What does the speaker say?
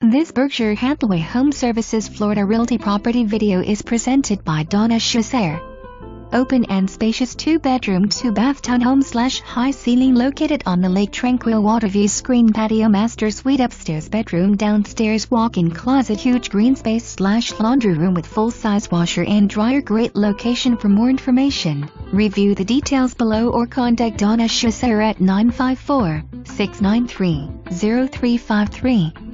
This Berkshire Hathaway HomeServices Florida Realty property video is presented by Donna Shoucair. Open and spacious 2-bedroom 2-bath townhome / high ceiling located on the lake. Tranquil waterview, screen patio, master suite, upstairs bedroom, downstairs walk-in closet, huge green space / laundry room with full-size washer and dryer. Great location. For more information, review the details below or contact Donna Shoucair at 954-693-0353.